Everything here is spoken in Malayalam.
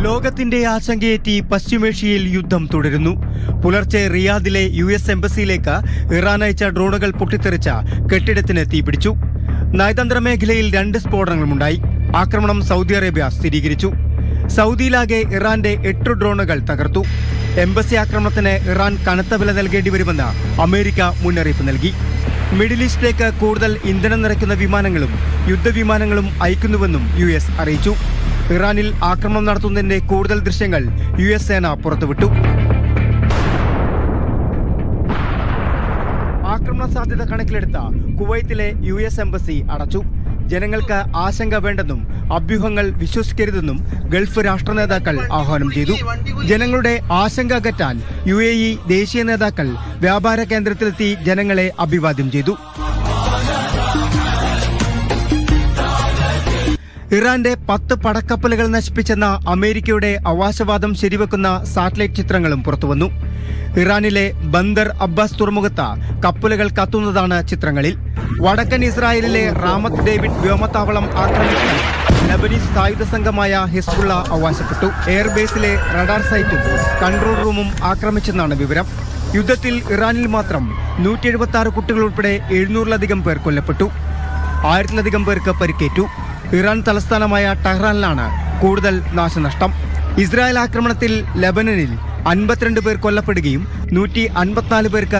ലോകത്തിന്റെ ആശങ്കയേറ്റി പശ്ചിമേഷ്യയിൽ യുദ്ധം തുടരുന്നു. പുലർച്ചെ റിയാദിലെ US എംബസിയിലേക്ക് ഇറാൻ അയച്ച ഡ്രോണുകൾ പൊട്ടിത്തെറിച്ച കെട്ടിടത്തിന് തീപിടിച്ചു. നയതന്ത്ര മേഖലയിൽ 2 സ്ഫോടനങ്ങളുണ്ടായി. ആക്രമണം സൗദി അറേബ്യ സ്ഥിരീകരിച്ചു. സൗദിയിലാകെ ഇറാന്റെ 8 ഡ്രോണുകൾ തകർത്തു. എംബസി ആക്രമണത്തിന് ഇറാൻ കനത്ത വില നൽകേണ്ടി വരുമെന്ന് അമേരിക്ക മുന്നറിയിപ്പ് നൽകി. മിഡിൽ ഈസ്റ്റിലേക്ക് കൂടുതൽ ഇന്ധനം നിറയ്ക്കുന്ന വിമാനങ്ങളും യുദ്ധവിമാനങ്ങളും അയക്കുന്നുവെന്നും US അറിയിച്ചു. ഇറാനിൽ ആക്രമണം നടത്തുന്നതിന്റെ കൂടുതൽ ദൃശ്യങ്ങൾ US സേന പുറത്തുവിട്ടു. ആക്രമണ സാധ്യത കണക്കിലെടുത്ത കുവൈത്തിലെ US എംബസി അടച്ചു. ജനങ്ങൾക്ക് ആശങ്ക വേണ്ടെന്നും അഭ്യൂഹങ്ങൾ വിശ്വസിക്കരുതെന്നും ഗൾഫ് രാഷ്ട്ര നേതാക്കൾ ആഹ്വാനം ചെയ്തു. ജനങ്ങളുടെ ആശങ്ക അകറ്റാൻ UAE ദേശീയ നേതാക്കൾ വ്യാപാര കേന്ദ്രത്തിലെത്തി ജനങ്ങളെ അഭിവാദ്യം ചെയ്തു. ഇറാന്റെ 10 പടക്കപ്പലുകൾ നശിപ്പിച്ചെന്ന അമേരിക്കയുടെ അവകാശവാദം ശരിവെക്കുന്ന സാറ്റലൈറ്റ് ചിത്രങ്ങളും പുറത്തുവന്നു. ഇറാനിലെ ബന്ദർ അബ്ബാസ് തുറമുഖത്ത് കപ്പലുകൾ കത്തുന്നതാണ് ചിത്രങ്ങളിൽ. വടക്കൻ ഇസ്രായേലിലെ റാമത്ത് ഡേവിഡ് വ്യോമത്താവളം ആക്രമിക്കാൻ ലബനീസ് സായുധ സംഘമായ ഹിസ്ബുള്ള അവകാശപ്പെട്ടു. എയർബേസിലെ റഡാർ സൈറ്റും കൺട്രോൾ റൂമും ആക്രമിച്ചെന്നാണ് വിവരം. യുദ്ധത്തിൽ ഇറാനിൽ മാത്രം 176 കുട്ടികൾ ഉൾപ്പെടെ 700-ലധികം പേർ കൊല്ലപ്പെട്ടു. 1000-ലധികം പേർക്ക് പരിക്കേറ്റു. ഇറാൻ തലസ്ഥാനമായ ടെഹ്റാനിലാണ് കൂടുതൽ നാശനഷ്ടം. ഇസ്രായേൽ ആക്രമണത്തിൽ ലെബനനിൽ 52 പേർ കൊല്ലപ്പെടുകയും 154 പേർക്ക്